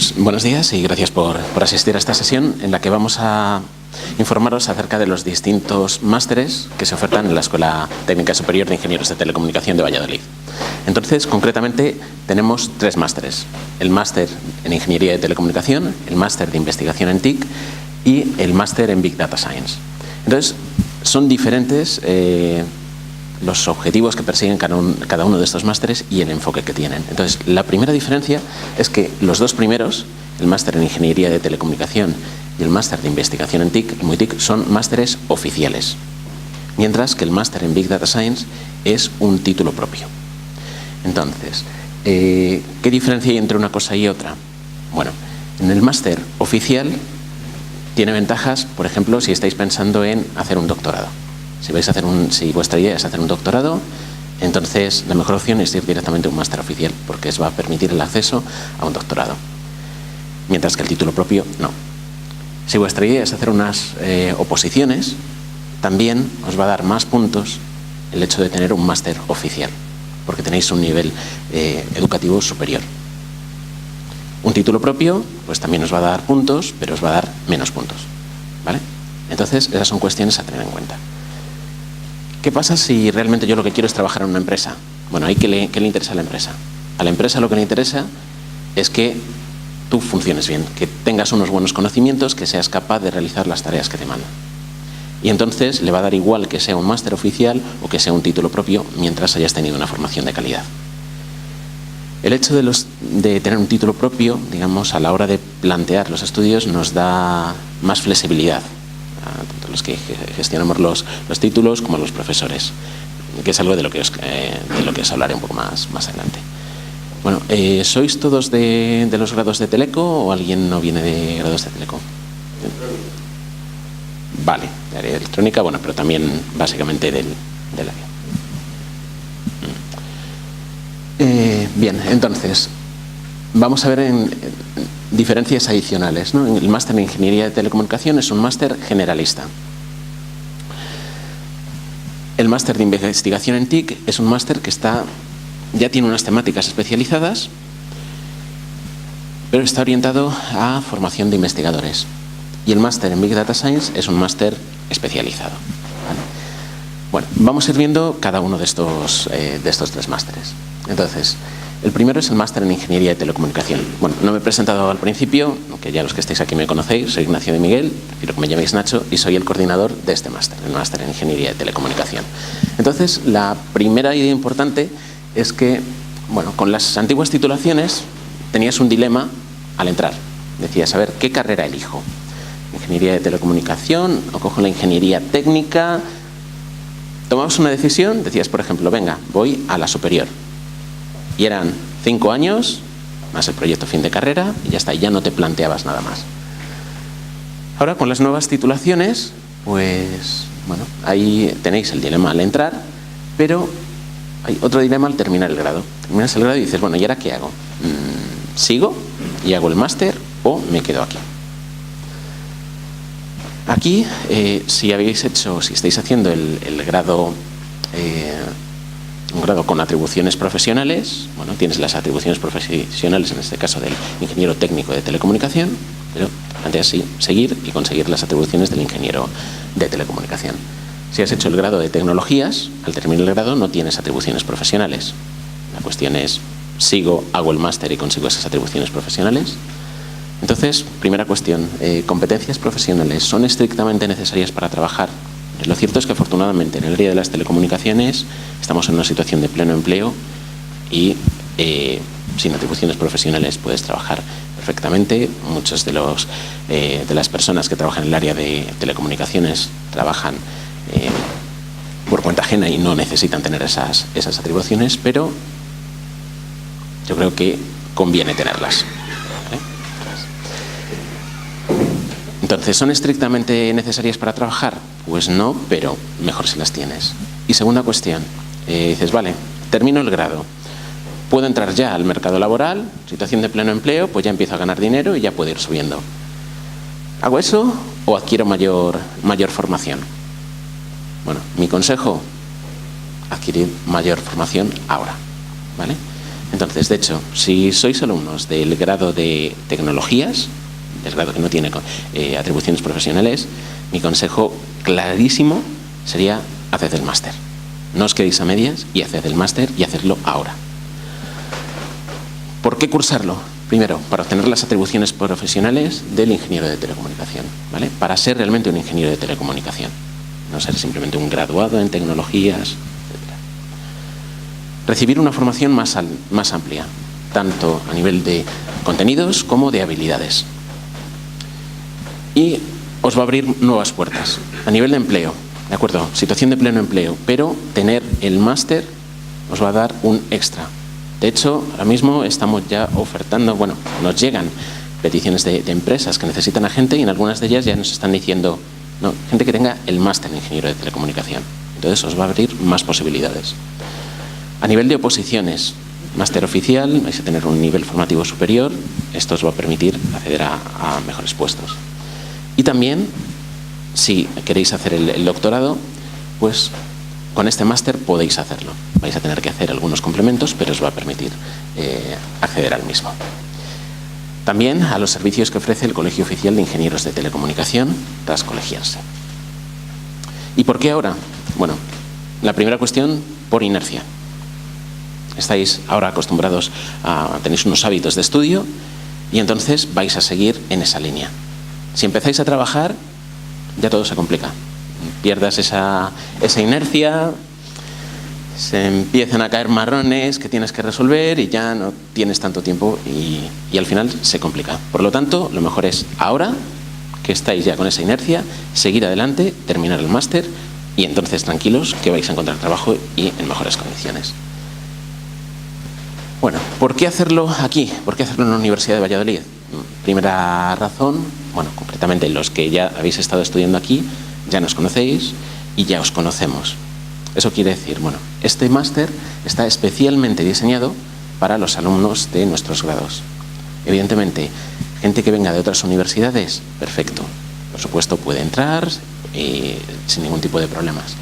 Pues buenos días y gracias por asistir a esta sesión en la que vamos a informaros acerca de los distintos másteres que se ofertan en la Escuela Técnica Superior de Ingenieros de Telecomunicación de Valladolid. Entonces, concretamente, tenemos tres másteres: el máster en Ingeniería de Telecomunicación, el máster de Investigación en TIC y el máster en Big Data Science. Entonces, son diferentes los objetivos que persiguen cada uno de estos másteres y el enfoque que tienen. Entonces, la primera diferencia es que los dos primeros, el máster en Ingeniería de Telecomunicación y el máster de Investigación en TIC, muy TIC, son másteres oficiales, mientras que el máster en Big Data Science es un título propio. Entonces, ¿qué diferencia hay entre una cosa y otra? Bueno, en el máster oficial tiene ventajas, por ejemplo, si estáis pensando en hacer un doctorado. Si vuestra idea es hacer un doctorado, entonces la mejor opción es ir directamente a un máster oficial, porque os va a permitir el acceso a un doctorado, mientras que el título propio no. Si vuestra idea es hacer unas oposiciones, también os va a dar más puntos el hecho de tener un máster oficial, porque tenéis un nivel educativo superior. Un título propio, pues también os va a dar puntos, pero os va a dar menos puntos, ¿vale? Entonces, esas son cuestiones a tener en cuenta. ¿Qué pasa si realmente yo lo que quiero es trabajar en una empresa? Bueno, ahí ¿qué le interesa a la empresa? A la empresa lo que le interesa es que tú funciones bien, que tengas unos buenos conocimientos, que seas capaz de realizar las tareas que te mandan. Y entonces le va a dar igual que sea un máster oficial o que sea un título propio, mientras hayas tenido una formación de calidad. El hecho de tener un título propio, digamos, a la hora de plantear los estudios, nos da más flexibilidad, tanto los que gestionamos los títulos como los profesores, que es algo de lo que os hablaré un poco más adelante. Bueno, ¿sois todos de los grados de Teleco o alguien no viene de grados de Teleco? Vale, de área electrónica, bueno, pero también básicamente del área. Bien, entonces, vamos a ver en diferencias adicionales, ¿no? El máster en Ingeniería de Telecomunicación es un máster generalista. El máster de Investigación en TIC es un máster que ya tiene unas temáticas especializadas, pero está orientado a formación de investigadores. Y el máster en Big Data Science es un máster especializado, ¿vale? Bueno, vamos a ir viendo cada uno de estos tres másteres. Entonces, el primero es el máster en Ingeniería de Telecomunicación. Bueno, no me he presentado al principio, aunque ya los que estáis aquí me conocéis, soy Ignacio de Miguel, quiero que me llaméis Nacho, y soy el coordinador de este máster, el máster en Ingeniería de Telecomunicación. Entonces, la primera idea importante es que, bueno, con las antiguas titulaciones tenías un dilema al entrar. Decías, a ver, ¿qué carrera elijo? ¿Ingeniería de Telecomunicación o cojo la Ingeniería Técnica? Tomabas una decisión, decías, por ejemplo, venga, voy a la superior. Y eran 5 años, más el proyecto fin de carrera, y ya está, ya no te planteabas nada más. Ahora, con las nuevas titulaciones, pues, bueno, ahí tenéis el dilema al entrar, pero hay otro dilema al terminar el grado. Terminas el grado y dices, bueno, ¿y ahora qué hago? ¿Sigo y hago el máster o me quedo aquí? Aquí, si estáis haciendo el grado, un grado con atribuciones profesionales, bueno, tienes las atribuciones profesionales, en este caso del ingeniero técnico de telecomunicación, pero planteas seguir y conseguir las atribuciones del ingeniero de telecomunicación. Si has hecho el grado de tecnologías, al terminar el grado no tienes atribuciones profesionales. La cuestión es, ¿sigo, hago el máster y consigo esas atribuciones profesionales? Entonces, primera cuestión, ¿competencias profesionales son estrictamente necesarias para trabajar? Lo cierto es que afortunadamente en el área de las telecomunicaciones estamos en una situación de pleno empleo y sin atribuciones profesionales puedes trabajar perfectamente. Muchos de las personas que trabajan en el área de telecomunicaciones trabajan por cuenta ajena y no necesitan tener esas atribuciones, pero yo creo que conviene tenerlas. Entonces, ¿son estrictamente necesarias para trabajar? Pues no, pero mejor si las tienes. Y segunda cuestión, dices, vale, termino el grado, puedo entrar ya al mercado laboral, situación de pleno empleo, pues ya empiezo a ganar dinero y ya puedo ir subiendo. ¿Hago eso o adquiero mayor formación? Bueno, mi consejo, adquirir mayor formación ahora, ¿vale? Entonces, de hecho, si sois alumnos del grado de tecnologías, del grado que no tiene atribuciones profesionales, mi consejo clarísimo sería haced el máster. No os quedéis a medias y haced el máster y hacedlo ahora. ¿Por qué cursarlo? Primero, para obtener las atribuciones profesionales del ingeniero de telecomunicación, ¿vale? Para ser realmente un ingeniero de telecomunicación, no ser simplemente un graduado en tecnologías, etc. Recibir una formación más amplia, tanto a nivel de contenidos como de habilidades. Y os va a abrir nuevas puertas. A nivel de empleo, ¿de acuerdo? Situación de pleno empleo, pero tener el máster os va a dar un extra. De hecho, ahora mismo estamos ya ofertando, bueno, nos llegan peticiones de empresas que necesitan a gente y en algunas de ellas ya nos están diciendo, no, gente que tenga el máster en ingeniero de telecomunicación. Entonces os va a abrir más posibilidades. A nivel de oposiciones, máster oficial, vais a tener un nivel formativo superior, esto os va a permitir acceder a mejores puestos. Y también, si queréis hacer el doctorado, pues con este máster podéis hacerlo. Vais a tener que hacer algunos complementos, pero os va a permitir acceder al mismo. También a los servicios que ofrece el Colegio Oficial de Ingenieros de Telecomunicación tras colegiarse. ¿Y por qué ahora? Bueno, la primera cuestión, por inercia. Estáis ahora acostumbrados tenéis unos hábitos de estudio y entonces vais a seguir en esa línea. Si empezáis a trabajar, ya todo se complica. Pierdas esa inercia, se empiezan a caer marrones que tienes que resolver y ya no tienes tanto tiempo y al final se complica. Por lo tanto, lo mejor es ahora, que estáis ya con esa inercia, seguir adelante, terminar el máster y entonces tranquilos que vais a encontrar trabajo y en mejores condiciones. Bueno, ¿por qué hacerlo aquí? ¿Por qué hacerlo en la Universidad de Valladolid? Primera razón, bueno, concretamente los que ya habéis estado estudiando aquí, ya nos conocéis y ya os conocemos. Eso quiere decir, bueno, este máster está especialmente diseñado para los alumnos de nuestros grados. Evidentemente, gente que venga de otras universidades, perfecto. Por supuesto, puede entrar sin ningún tipo de problemas.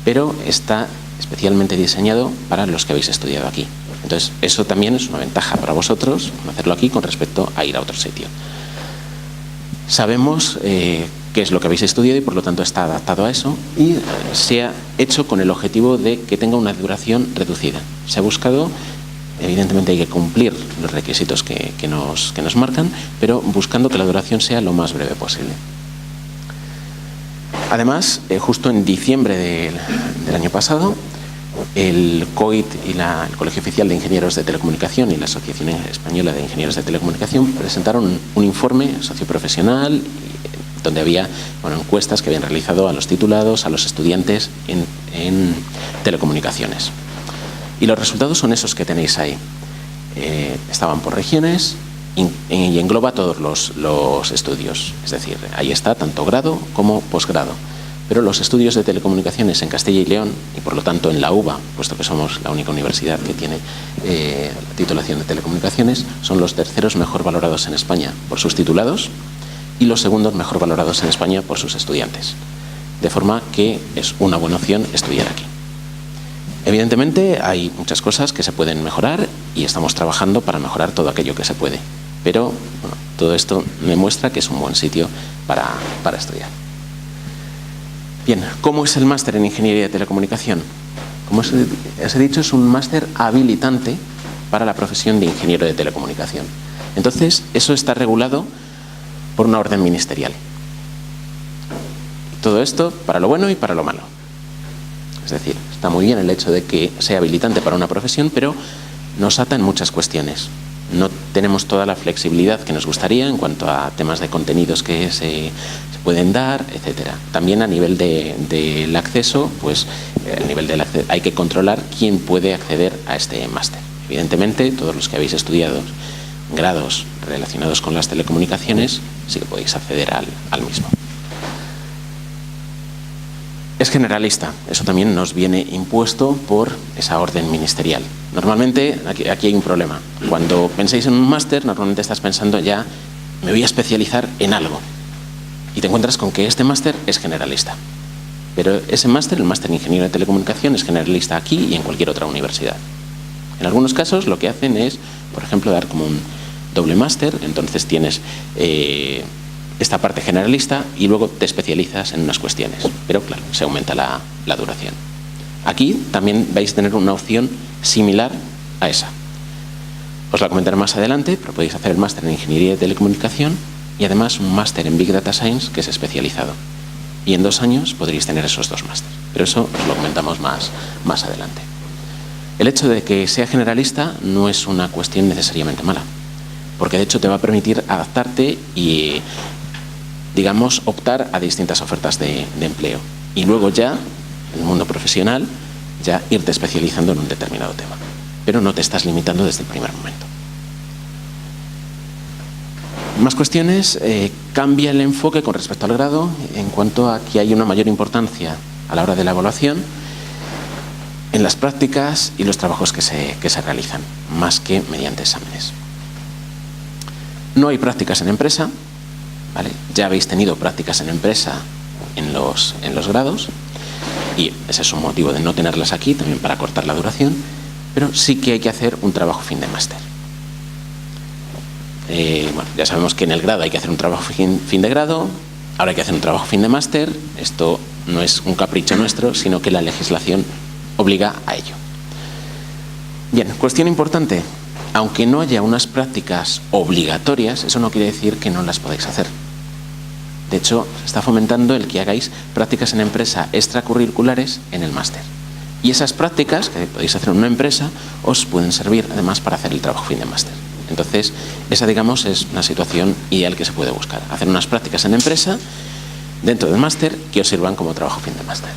Pero está especialmente diseñado para los que habéis estudiado aquí. Entonces, eso también es una ventaja para vosotros, hacerlo aquí con respecto a ir a otro sitio. Sabemos qué es lo que habéis estudiado y por lo tanto está adaptado a eso y se ha hecho con el objetivo de que tenga una duración reducida. Se ha buscado, evidentemente hay que cumplir los requisitos que nos marcan, pero buscando que la duración sea lo más breve posible. Además, justo en diciembre del año pasado, el COIT y el Colegio Oficial de Ingenieros de Telecomunicación y la Asociación Española de Ingenieros de Telecomunicación presentaron un informe socioprofesional donde había encuestas que habían realizado a los titulados, a los estudiantes en telecomunicaciones. Y los resultados son esos que tenéis ahí. Estaban por regiones y engloba todos los estudios. Es decir, ahí está tanto grado como posgrado. Pero los estudios de telecomunicaciones en Castilla y León, y por lo tanto en la UBA, puesto que somos la única universidad que tiene la titulación de telecomunicaciones, son los terceros mejor valorados en España por sus titulados y los segundos mejor valorados en España por sus estudiantes. De forma que es una buena opción estudiar aquí. Evidentemente hay muchas cosas que se pueden mejorar y estamos trabajando para mejorar todo aquello que se puede. Pero bueno, todo esto demuestra que es un buen sitio para estudiar. Bien, ¿cómo es el máster en Ingeniería de Telecomunicación? Como os he dicho, es un máster habilitante para la profesión de ingeniero de telecomunicación. Entonces, eso está regulado por una orden ministerial. Todo esto para lo bueno y para lo malo. Es decir, está muy bien el hecho de que sea habilitante para una profesión, pero nos ata en muchas cuestiones. No tenemos toda la flexibilidad que nos gustaría en cuanto a temas de contenidos que se pueden dar, etcétera. También a nivel del acceso, pues hay que controlar quién puede acceder a este máster. Evidentemente, todos los que habéis estudiado grados relacionados con las telecomunicaciones, sí que podéis acceder al mismo. Es generalista, eso también nos viene impuesto por esa orden ministerial. Normalmente, aquí hay un problema. Cuando pensáis en un máster, normalmente estás pensando ya, me voy a especializar en algo. Y te encuentras con que este máster es generalista. Pero ese máster, el máster en Ingeniero de Telecomunicación, es generalista aquí y en cualquier otra universidad. En algunos casos lo que hacen es, por ejemplo, dar como un doble máster, entonces tienes esta parte generalista y luego te especializas en unas cuestiones, pero claro, se aumenta la duración. Aquí también vais a tener una opción similar a esa. Os la comentaré más adelante, pero podéis hacer el máster en Ingeniería de Telecomunicación y además un máster en Big Data Science que es especializado. Y en 2 años podréis tener esos 2 másteres, pero eso os lo comentamos más adelante. El hecho de que sea generalista no es una cuestión necesariamente mala, porque de hecho te va a permitir adaptarte y, digamos, optar a distintas ofertas de empleo. Y luego ya, en el mundo profesional, ya irte especializando en un determinado tema. Pero no te estás limitando desde el primer momento. Más cuestiones. Cambia el enfoque con respecto al grado en cuanto a que hay una mayor importancia a la hora de la evaluación en las prácticas y los trabajos que se realizan, más que mediante exámenes. No hay prácticas en empresa, ¿vale? Ya habéis tenido prácticas en empresa en los grados y ese es un motivo de no tenerlas aquí, también para cortar la duración, pero sí que hay que hacer un trabajo fin de máster. Bueno, ya sabemos que en el grado hay que hacer un trabajo fin de grado, ahora hay que hacer un trabajo fin de máster. Esto no es un capricho nuestro, sino que la legislación obliga a ello. Bien, cuestión importante. Aunque no haya unas prácticas obligatorias, eso no quiere decir que no las podáis hacer. De hecho, se está fomentando el que hagáis prácticas en empresa extracurriculares en el máster. Y esas prácticas que podéis hacer en una empresa os pueden servir además para hacer el trabajo fin de máster. Entonces, esa, digamos, es una situación ideal que se puede buscar. Hacer unas prácticas en empresa dentro del máster que os sirvan como trabajo fin de máster.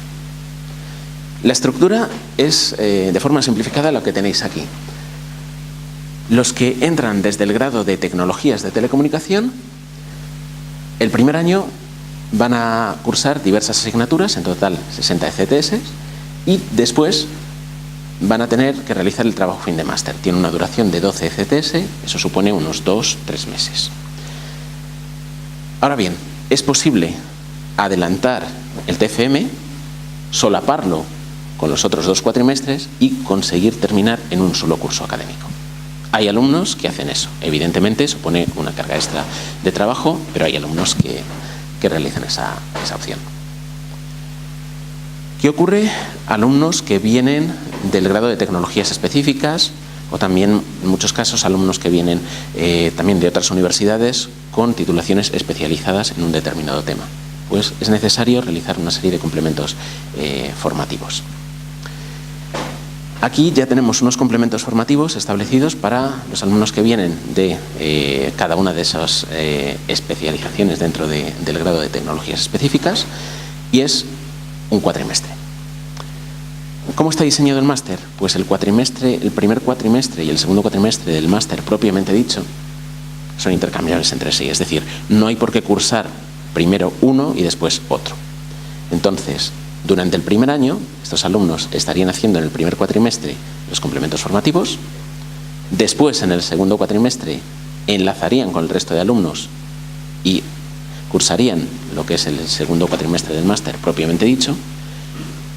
La estructura es, de forma simplificada, lo que tenéis aquí. Los que entran desde el grado de Tecnologías de Telecomunicación, el primer año van a cursar diversas asignaturas, en total 60 ECTS, y después van a tener que realizar el trabajo fin de máster. Tiene una duración de 12 ECTS, eso supone unos 2-3 meses. Ahora bien, es posible adelantar el TFM, solaparlo con los otros 2 cuatrimestres y conseguir terminar en un solo curso académico. Hay alumnos que hacen eso. Evidentemente supone una carga extra de trabajo, pero hay alumnos que realizan esa opción. ¿Qué ocurre? Alumnos que vienen del grado de tecnologías específicas o también, en muchos casos, alumnos que vienen también de otras universidades con titulaciones especializadas en un determinado tema. Pues es necesario realizar una serie de complementos formativos. Aquí ya tenemos unos complementos formativos establecidos para los alumnos que vienen de cada una de esas especializaciones dentro del grado de tecnologías específicas y es un cuatrimestre. ¿Cómo está diseñado el máster? Pues el primer cuatrimestre y el segundo cuatrimestre del máster propiamente dicho son intercambiables entre sí, es decir, no hay por qué cursar primero uno y después otro. Entonces, durante el primer año, estos alumnos estarían haciendo en el primer cuatrimestre los complementos formativos, después en el segundo cuatrimestre enlazarían con el resto de alumnos y cursarían lo que es el segundo cuatrimestre del máster propiamente dicho,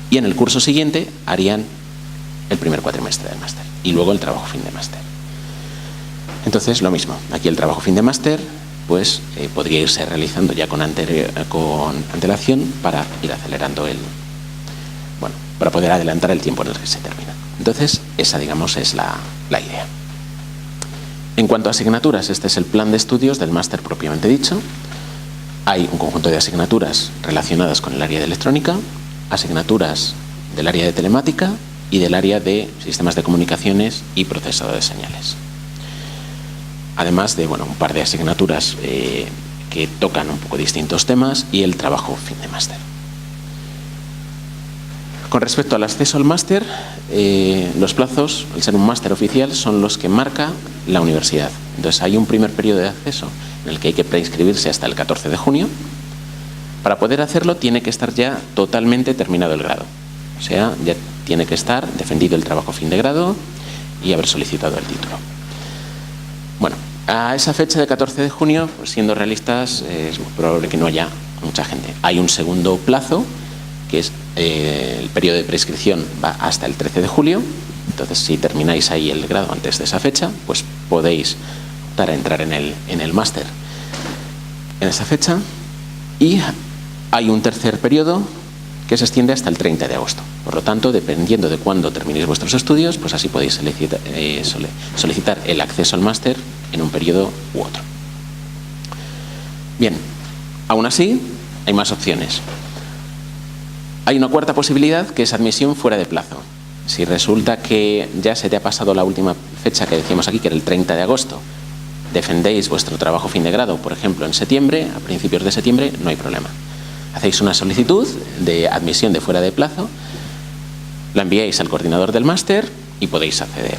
y en el curso siguiente harían el primer cuatrimestre del máster y luego el trabajo fin de máster. Entonces, lo mismo, aquí el trabajo fin de máster pues podría irse realizando ya con antelación para ir acelerando para poder adelantar el tiempo en el que se termina. Entonces, esa, digamos, es la idea. En cuanto a asignaturas, este es el plan de estudios del máster propiamente dicho. Hay un conjunto de asignaturas relacionadas con el área de electrónica, asignaturas del área de telemática y del área de sistemas de comunicaciones y procesado de señales. Además de un par de asignaturas que tocan un poco distintos temas y el trabajo fin de máster. Con respecto al acceso al máster, los plazos, al ser un máster oficial, son los que marca la universidad. Entonces hay un primer periodo de acceso en el que hay que preinscribirse hasta el 14 de junio. Para poder hacerlo tiene que estar ya totalmente terminado el grado. O sea, ya tiene que estar defendido el trabajo fin de grado y haber solicitado el título. Bueno, a esa fecha de 14 de junio, pues siendo realistas, es muy probable que no haya mucha gente. Hay un segundo plazo, que es el periodo de prescripción va hasta el 13 de julio, Entonces, si termináis ahí el grado antes de esa fecha, pues podéis optar a entrar en el máster en esa fecha. Y hay un tercer periodo que se extiende hasta el 30 de agosto. Por lo tanto, dependiendo de cuándo terminéis vuestros estudios, pues así podéis solicitar el acceso al máster en un periodo u otro. Bien, aún así, hay más opciones. Hay una cuarta posibilidad, que es admisión fuera de plazo. Si resulta que ya se te ha pasado la última fecha que decíamos aquí, que era el 30 de agosto, defendéis vuestro trabajo fin de grado, por ejemplo, en septiembre, a principios de septiembre, no hay problema. Hacéis una solicitud de admisión de fuera de plazo, la enviáis al coordinador del máster y podéis acceder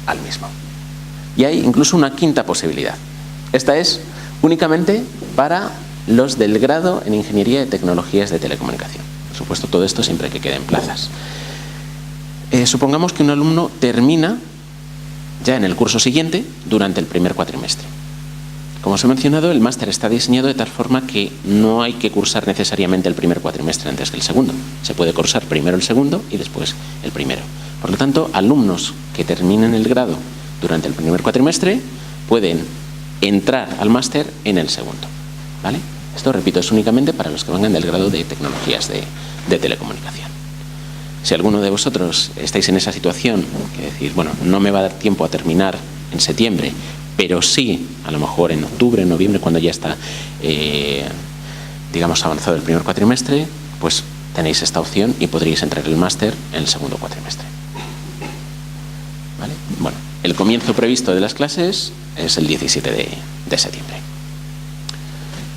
al mismo. Y hay incluso una quinta posibilidad. Esta es únicamente para los del grado en Ingeniería de Tecnologías de Telecomunicación. Por supuesto, todo esto siempre que queden plazas. Supongamos que un alumno termina ya en el curso siguiente durante el primer cuatrimestre. Como os he mencionado, el máster está diseñado de tal forma que no hay que cursar necesariamente el primer cuatrimestre antes que el segundo. Se puede cursar primero el segundo y después el primero. Por lo tanto, alumnos que terminen el grado durante el primer cuatrimestre pueden entrar al máster en el segundo. ¿Vale? Esto, repito, es únicamente para los que vengan del grado de Tecnologías de Telecomunicación. Si alguno de vosotros estáis en esa situación, que decís, bueno, no me va a dar tiempo a terminar en septiembre, pero sí, a lo mejor en octubre, en noviembre, cuando ya está, digamos, avanzado el primer cuatrimestre, pues tenéis esta opción y podríais entrar en el máster en el segundo cuatrimestre. ¿Vale? Bueno, el comienzo previsto de las clases es el 17 de septiembre.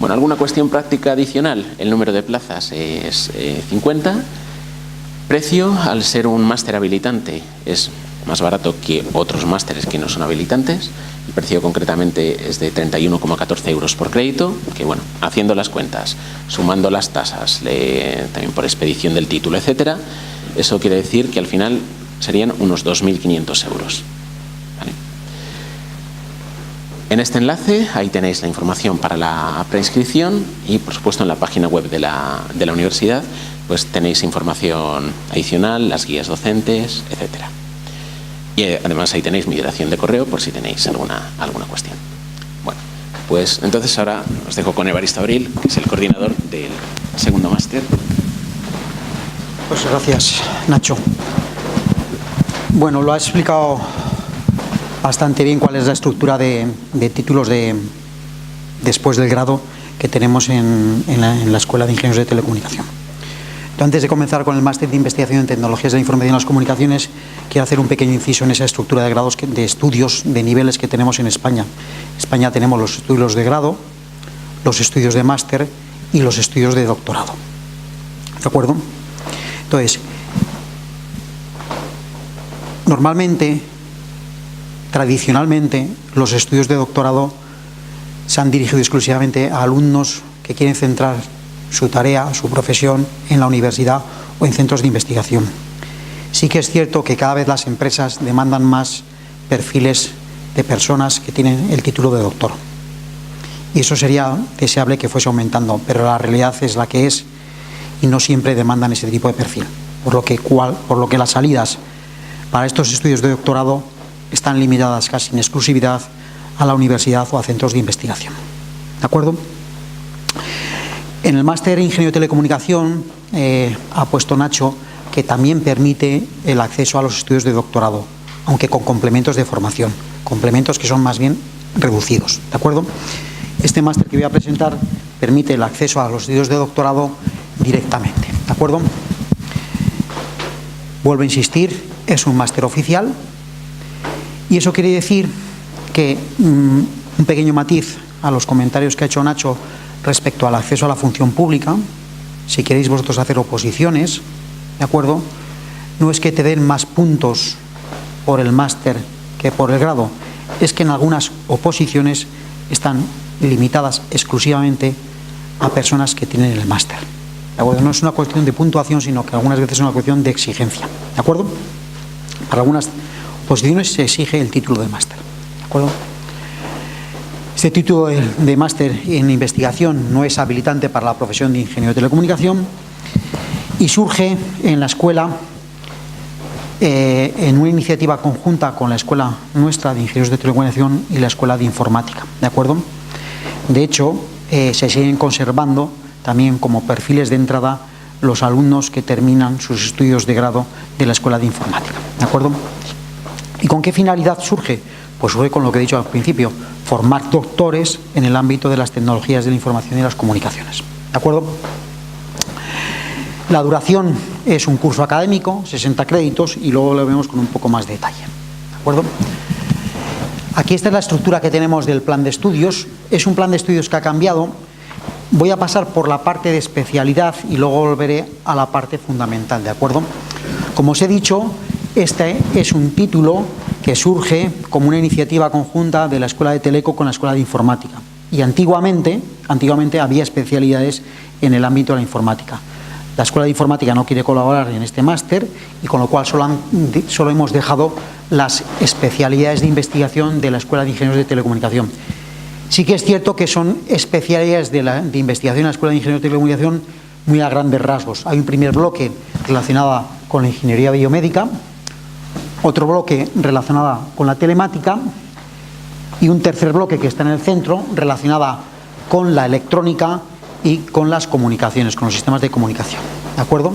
Bueno, alguna cuestión práctica adicional. El número de plazas es 50. Precio, al ser un máster habilitante, es más barato que otros másteres que no son habilitantes. El precio concretamente es de 31,14 euros por crédito, que bueno, haciendo las cuentas, sumando las tasas, también por expedición del título, etcétera, eso quiere decir que al final serían unos 2.500 euros. ¿Vale? En este enlace, ahí tenéis la información para la preinscripción y, por supuesto, en la página web de la universidad, pues tenéis información adicional, las guías docentes, etcétera. Y además ahí tenéis mi dirección de correo por si tenéis alguna cuestión. Bueno, pues entonces ahora os dejo con Evaristo Abril, que es el coordinador del segundo máster. Pues gracias, Nacho. Bueno, lo has explicado bastante bien cuál es la estructura de títulos después del grado que tenemos en la Escuela de Ingenieros de Telecomunicación. Antes de comenzar con el máster de investigación en tecnologías de la información y las comunicaciones, quiero hacer un pequeño inciso en esa estructura de grados, de estudios, de niveles que tenemos en España. En España tenemos los estudios de grado, los estudios de máster y los estudios de doctorado. ¿De acuerdo? Entonces, normalmente, tradicionalmente, los estudios de doctorado se han dirigido exclusivamente a alumnos que quieren centrar su tarea, su profesión en la universidad o en centros de investigación. Sí que es cierto que cada vez las empresas demandan más perfiles de personas que tienen el título de doctor. Y eso sería deseable que fuese aumentando, pero la realidad es la que es y no siempre demandan ese tipo de perfil. Por lo que las salidas para estos estudios de doctorado están limitadas casi en exclusividad a la universidad o a centros de investigación. ¿De acuerdo? En el máster de Ingeniería de Telecomunicación ha puesto Nacho que también permite el acceso a los estudios de doctorado, aunque con complementos de formación, complementos que son más bien reducidos. ¿De acuerdo? Este máster que voy a presentar permite el acceso a los estudios de doctorado directamente. ¿De acuerdo? Vuelvo a insistir, es un máster oficial y eso quiere decir que un pequeño matiz a los comentarios que ha hecho Nacho respecto al acceso a la función pública. Si queréis vosotros hacer oposiciones, ¿de acuerdo? No es que te den más puntos por el máster que por el grado, es que en algunas oposiciones están limitadas exclusivamente a personas que tienen el máster. ¿De acuerdo? No es una cuestión de puntuación, sino que algunas veces es una cuestión de exigencia. ¿De acuerdo? Para algunas oposiciones se exige el título de máster. ¿De acuerdo? Este título de máster en investigación no es habilitante para la profesión de ingeniero de telecomunicación y surge en la escuela en una iniciativa conjunta con la Escuela nuestra de Ingenieros de Telecomunicación y la Escuela de Informática, ¿de acuerdo? De hecho, se siguen conservando también como perfiles de entrada los alumnos que terminan sus estudios de grado de la Escuela de Informática, ¿de acuerdo? ¿Y con qué finalidad surge? Pues surge con lo que he dicho al principio, formar doctores en el ámbito de las tecnologías de la información y las comunicaciones, ¿de acuerdo? La duración es un curso académico, 60 créditos, y luego lo vemos con un poco más de detalle, ¿de acuerdo? Aquí está la estructura que tenemos del plan de estudios. Es un plan de estudios que ha cambiado. Voy a pasar por la parte de especialidad y luego volveré a la parte fundamental, ¿de acuerdo? Como os he dicho, este es un título que surge como una iniciativa conjunta de la Escuela de Teleco con la Escuela de Informática. Y antiguamente había especialidades en el ámbito de la informática. La Escuela de Informática no quiere colaborar en este máster y con lo cual solo hemos dejado las especialidades de investigación de la Escuela de Ingenieros de Telecomunicación. Sí que es cierto que son especialidades de investigación en la Escuela de Ingenieros de Telecomunicación muy a grandes rasgos. Hay un primer bloque relacionado con la ingeniería biomédica, otro bloque relacionado con la telemática y un tercer bloque que está en el centro relacionada con la electrónica y con las comunicaciones, con los sistemas de comunicación, ¿de acuerdo?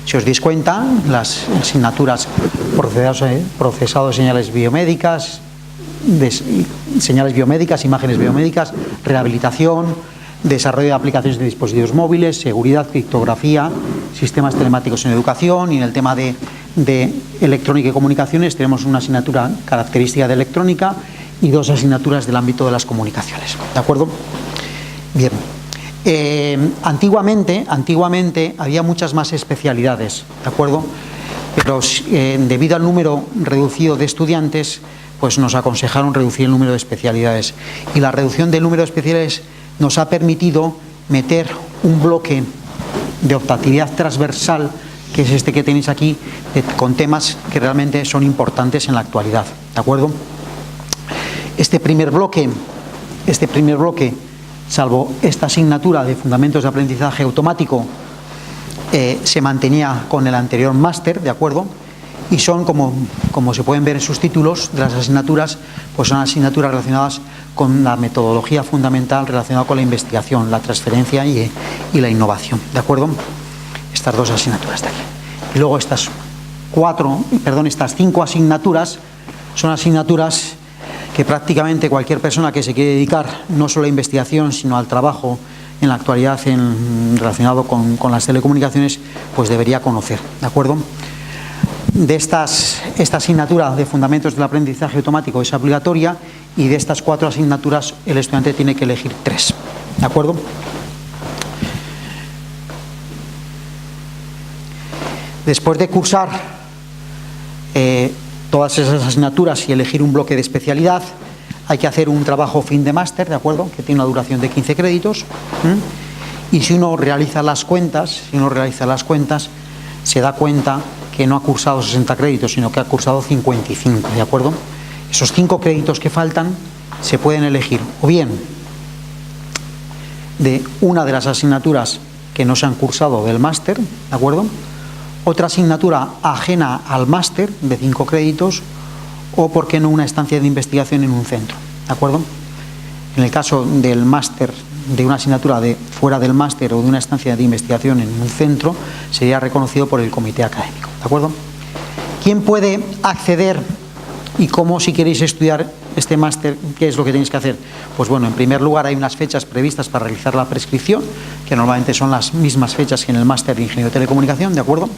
Si os dais cuenta, las asignaturas procesado de señales biomédicas, imágenes biomédicas, rehabilitación, desarrollo de aplicaciones de dispositivos móviles, seguridad, criptografía, sistemas telemáticos en educación, y en el tema de electrónica y comunicaciones tenemos una asignatura característica de electrónica y dos asignaturas del ámbito de las comunicaciones, ¿de acuerdo? Bien. Antiguamente había muchas más especialidades, ¿de acuerdo? Pero debido al número reducido de estudiantes, pues nos aconsejaron reducir el número de especialidades. Y la reducción del número de especialidades nos ha permitido meter un bloque de optatividad transversal, que es este que tenéis aquí, con temas que realmente son importantes en la actualidad, ¿de acuerdo? Este primer bloque, salvo esta asignatura de Fundamentos de Aprendizaje Automático, se mantenía con el anterior máster, ¿de acuerdo? Y son, como se pueden ver en sus títulos de las asignaturas, pues son asignaturas relacionadas con la metodología fundamental relacionada con la investigación, la transferencia y la innovación, ¿de acuerdo? Estas dos asignaturas de aquí. Y luego estas 5 asignaturas son asignaturas que prácticamente cualquier persona que se quiere dedicar no solo a la investigación, sino al trabajo en la actualidad relacionado con las telecomunicaciones, pues debería conocer, ¿de acuerdo? De esta asignatura de Fundamentos del Aprendizaje Automático es obligatoria, y de estas 4 asignaturas el estudiante tiene que elegir 3, ¿de acuerdo? Después de cursar todas esas asignaturas y elegir un bloque de especialidad, hay que hacer un trabajo fin de máster, ¿de acuerdo?, que tiene una duración de 15 créditos. Y si uno realiza las cuentas, se da cuenta que no ha cursado 60 créditos, sino que ha cursado 55, ¿de acuerdo? Esos 5 créditos que faltan se pueden elegir o bien de una de las asignaturas que no se han cursado del máster, ¿de acuerdo?, otra asignatura ajena al máster de 5 créditos, o, por qué no, una estancia de investigación en un centro, ¿de acuerdo? En el caso del máster, de una asignatura de fuera del máster o de una estancia de investigación en un centro, sería reconocido por el comité académico, ¿de acuerdo? ¿Quién puede acceder y cómo, si queréis estudiar este máster, qué es lo que tenéis que hacer? Pues bueno, en primer lugar hay unas fechas previstas para realizar la prescripción, que normalmente son las mismas fechas que en el máster de Ingeniería de Telecomunicación, ¿de acuerdo?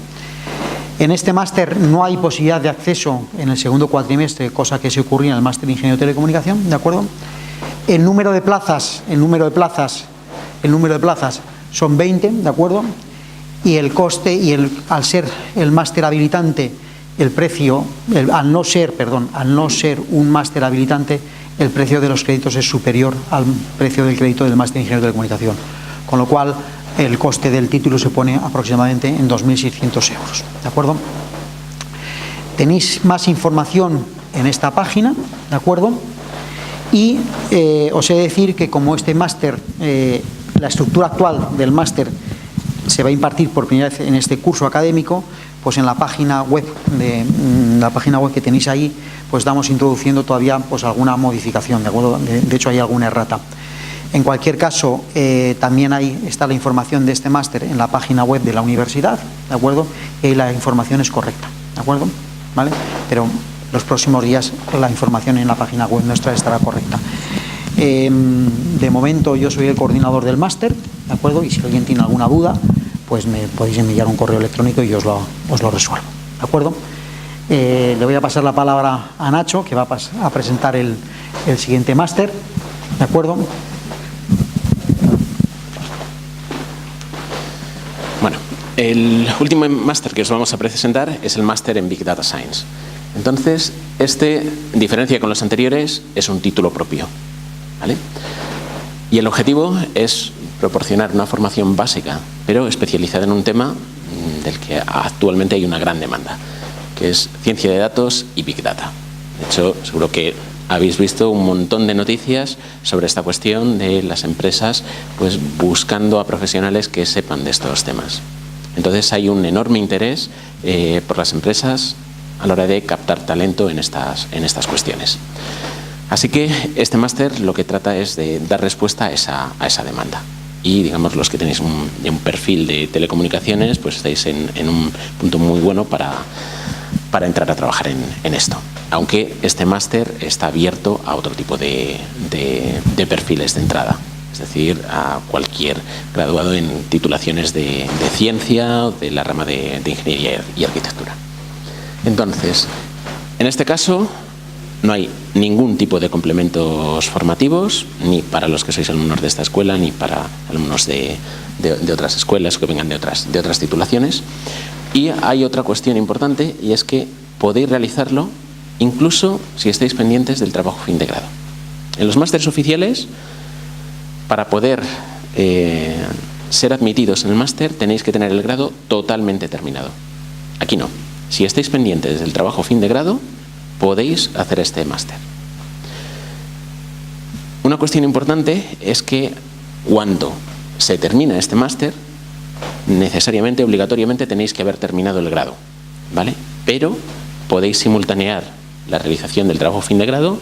En este máster no hay posibilidad de acceso en el segundo cuatrimestre, cosa que se ocurría en el máster de Ingeniería de Telecomunicación, ¿de acuerdo? El número de plazas son 20, ¿de acuerdo? Y el coste, al ser el máster habilitante, al no ser un máster habilitante, el precio de los créditos es superior al precio del crédito del máster de Ingeniería de Telecomunicación, con lo cual el coste del título se pone aproximadamente en 2.600 euros, ¿de acuerdo? Tenéis más información en esta página, ¿de acuerdo? Y os he de decir que como este máster, la estructura actual del máster se va a impartir por primera vez en este curso académico, pues en la página web que tenéis ahí, pues estamos introduciendo todavía pues alguna modificación, ¿de acuerdo? De hecho hay alguna errata. En cualquier caso, también ahí está la información de este máster en la página web de la universidad, ¿de acuerdo? Y ahí la información es correcta, ¿de acuerdo? ¿Vale? Pero los próximos días la información en la página web nuestra estará correcta. De momento yo soy el coordinador del máster, ¿de acuerdo? Y si alguien tiene alguna duda, pues me podéis enviar un correo electrónico y yo os lo resuelvo, ¿de acuerdo? Le voy a pasar la palabra a Nacho, que va a presentar el siguiente máster, ¿de acuerdo? Bueno, el último máster que os vamos a presentar es el máster en Big Data Science. Entonces, en diferencia con los anteriores, es un título propio, ¿vale? Y el objetivo es proporcionar una formación básica, pero especializada en un tema del que actualmente hay una gran demanda, que es ciencia de datos y Big Data. De hecho, seguro que habéis visto un montón de noticias sobre esta cuestión de las empresas pues buscando a profesionales que sepan de estos temas. Entonces hay un enorme interés por las empresas a la hora de captar talento en estas cuestiones. Así que este máster lo que trata es de dar respuesta a esa demanda. Y digamos, los que tenéis un perfil de telecomunicaciones, pues estáis en un punto muy bueno para entrar a trabajar en esto. Aunque este máster está abierto a otro tipo de perfiles de entrada, es decir, a cualquier graduado en titulaciones de ciencia o de la rama de ingeniería y arquitectura. Entonces, en este caso no hay ningún tipo de complementos formativos, ni para los que sois alumnos de esta escuela, ni para alumnos de otras escuelas que vengan de otras titulaciones. Y hay otra cuestión importante, y es que podéis realizarlo incluso si estáis pendientes del trabajo fin de grado. En los másteres oficiales, para poder ser admitidos en el máster, tenéis que tener el grado totalmente terminado. Aquí no. Si estáis pendientes del trabajo fin de grado, podéis hacer este máster. Una cuestión importante es que cuando se termina este máster, necesariamente, obligatoriamente, tenéis que haber terminado el grado, ¿vale? Pero podéis simultanear la realización del trabajo fin de grado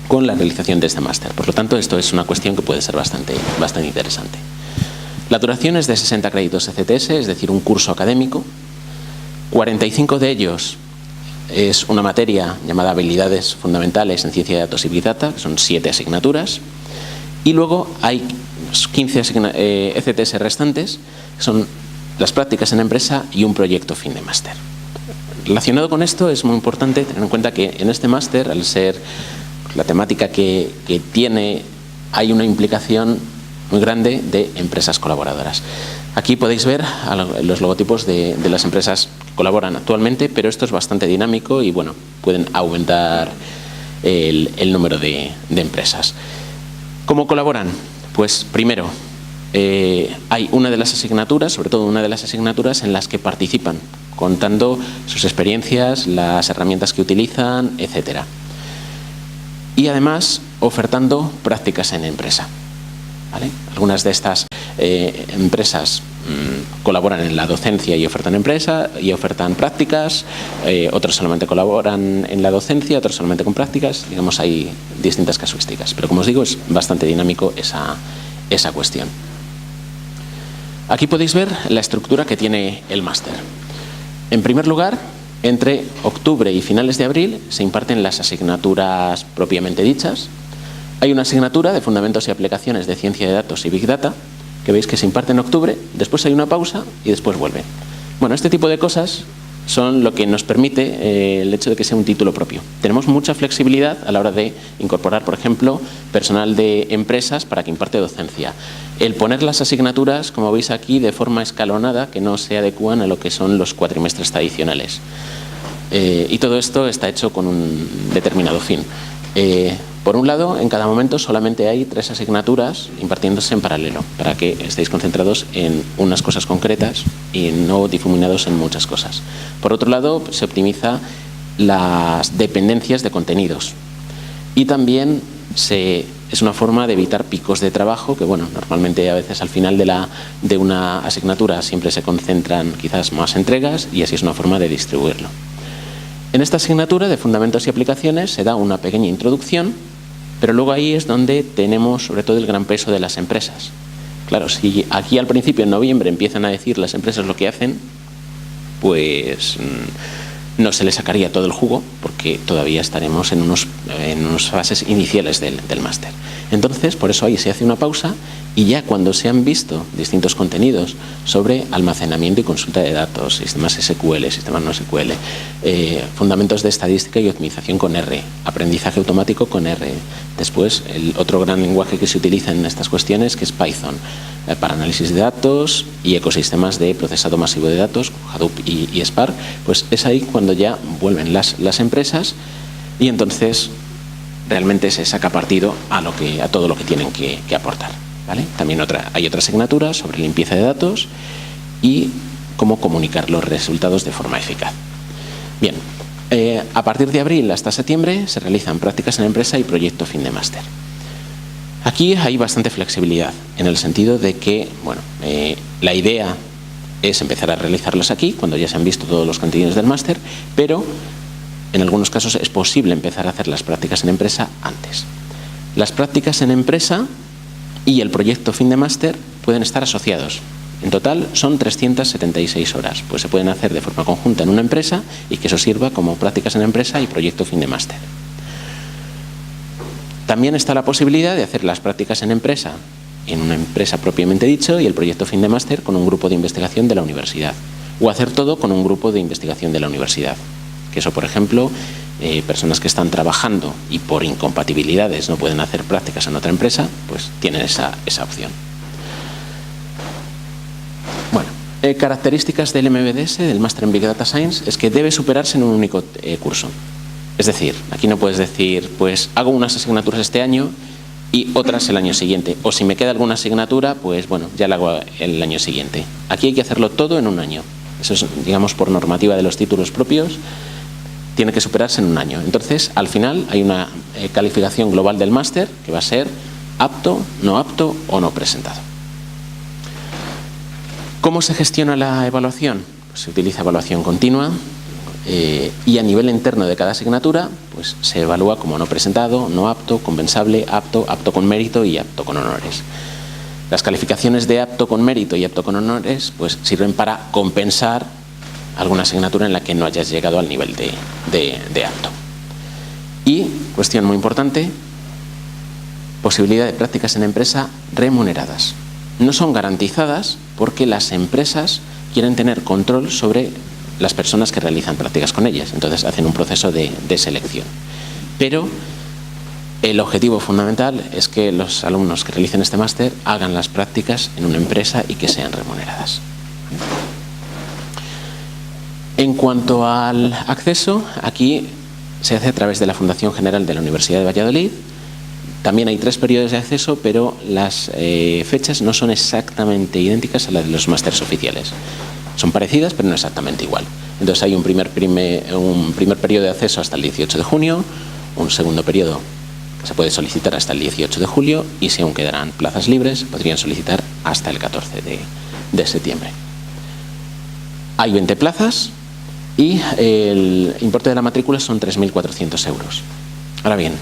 con la realización de este máster. Por lo tanto, esto es una cuestión que puede ser bastante interesante. La duración es de 60 créditos ECTS, es decir, un curso académico. 45 de ellos es una materia llamada Habilidades Fundamentales en Ciencia de Datos y Big Data, que son 7 asignaturas. Y luego hay 15 ECTS restantes, que son las prácticas en empresa y un proyecto fin de máster. Relacionado con esto, es muy importante tener en cuenta que en este máster, al ser la temática que tiene, hay una implicación muy grande de empresas colaboradoras. Aquí podéis ver los logotipos de las empresas que colaboran actualmente, pero esto es bastante dinámico y bueno, pueden aumentar el número de empresas. ¿Cómo colaboran? Pues primero, hay una de las asignaturas, sobre todo una de las asignaturas en las que participan, contando sus experiencias, las herramientas que utilizan, etcétera. Y además ofertando prácticas en empresa, ¿vale? Algunas de estas empresas colaboran en la docencia y ofertan empresa y ofertan prácticas, otros solamente colaboran en la docencia, otros solamente con prácticas. Digamos, hay distintas casuísticas, pero como os digo, es bastante dinámico esa cuestión. Aquí podéis ver la estructura que tiene el máster. En primer lugar, entre octubre y finales de abril se imparten las asignaturas propiamente dichas. Hay una asignatura de Fundamentos y Aplicaciones de Ciencia de Datos y Big Data, que veis que se imparte en octubre, después hay una pausa y después vuelve. Bueno, este tipo de cosas son lo que nos permite el hecho de que sea un título propio. Tenemos mucha flexibilidad a la hora de incorporar, por ejemplo, personal de empresas para que imparte docencia. El poner las asignaturas, como veis aquí, de forma escalonada, que no se adecúan a lo que son los cuatrimestres tradicionales. Y todo esto está hecho con un determinado fin. Por un lado, en cada momento solamente hay 3 asignaturas impartiéndose en paralelo, para que estéis concentrados en unas cosas concretas y no difuminados en muchas cosas. Por otro lado, se optimiza las dependencias de contenidos y también es una forma de evitar picos de trabajo que, bueno, normalmente a veces al final de una asignatura siempre se concentran quizás más entregas y así es una forma de distribuirlo. En esta asignatura de Fundamentos y Aplicaciones se da una pequeña introducción, pero luego ahí es donde tenemos sobre todo el gran peso de las empresas. Claro, si aquí al principio, en noviembre, empiezan a decir las empresas lo que hacen, pues no se le sacaría todo el jugo porque todavía estaremos en unas fases iniciales del máster. Entonces, por eso ahí se hace una pausa y ya cuando se han visto distintos contenidos sobre almacenamiento y consulta de datos, sistemas SQL, sistemas no SQL, fundamentos de estadística y optimización con R, aprendizaje automático con R, después el otro gran lenguaje que se utiliza en estas cuestiones que es Python, para análisis de datos y ecosistemas de procesado masivo de datos, Hadoop y Spark, pues es ahí cuando ya vuelven las empresas y entonces realmente se saca partido a todo lo que tienen que aportar, ¿vale? También hay otra asignatura sobre limpieza de datos y cómo comunicar los resultados de forma eficaz. Bien, a partir de abril hasta septiembre se realizan prácticas en empresa y proyecto fin de máster. Aquí hay bastante flexibilidad, en el sentido de que, bueno, la idea es empezar a realizarlas aquí, cuando ya se han visto todos los contenidos del máster, pero en algunos casos es posible empezar a hacer las prácticas en empresa antes. Las prácticas en empresa y el proyecto fin de máster pueden estar asociados. En total son 376 horas, pues se pueden hacer de forma conjunta en una empresa y que eso sirva como prácticas en empresa y proyecto fin de máster. También está la posibilidad de hacer las prácticas en una empresa propiamente dicho, y el proyecto fin de máster con un grupo de investigación de la universidad, o hacer todo con un grupo de investigación de la universidad. Que eso, por ejemplo, personas que están trabajando y por incompatibilidades no pueden hacer prácticas en otra empresa, pues tienen esa opción. Bueno, características del MBDS, del Máster en Big Data Science, es que debe superarse en un único curso. Es decir, aquí no puedes decir, pues hago unas asignaturas este año y otras el año siguiente. O si me queda alguna asignatura, pues bueno, ya la hago el año siguiente. Aquí hay que hacerlo todo en un año. Eso es, digamos, por normativa de los títulos propios, tiene que superarse en un año. Entonces, al final hay una calificación global del máster que va a ser apto o no presentado. ¿Cómo se gestiona la evaluación? Pues se utiliza evaluación continua. Y a nivel interno de cada asignatura, pues se evalúa como no presentado, no apto, compensable, apto, apto con mérito y apto con honores. Las calificaciones de apto con mérito y apto con honores pues sirven para compensar alguna asignatura en la que no hayas llegado al nivel de apto. Y, cuestión muy importante, posibilidad de prácticas en empresa remuneradas. No son garantizadas porque las empresas quieren tener control sobre las personas que realizan prácticas con ellas. Entonces hacen un proceso de selección. Pero el objetivo fundamental es que los alumnos que realicen este máster hagan las prácticas en una empresa y que sean remuneradas. En cuanto al acceso, aquí se hace a través de la Fundación General de la Universidad de Valladolid. También hay 3 periodos de acceso, pero las fechas no son exactamente idénticas a las de los másteres oficiales. Son parecidas, pero no exactamente igual. Entonces hay un primer periodo de acceso hasta el 18 de junio, un segundo periodo que se puede solicitar hasta el 18 de julio y si aún quedarán plazas libres, podrían solicitar hasta el 14 de septiembre. Hay 20 plazas y el importe de la matrícula son 3.400 euros. Ahora bien,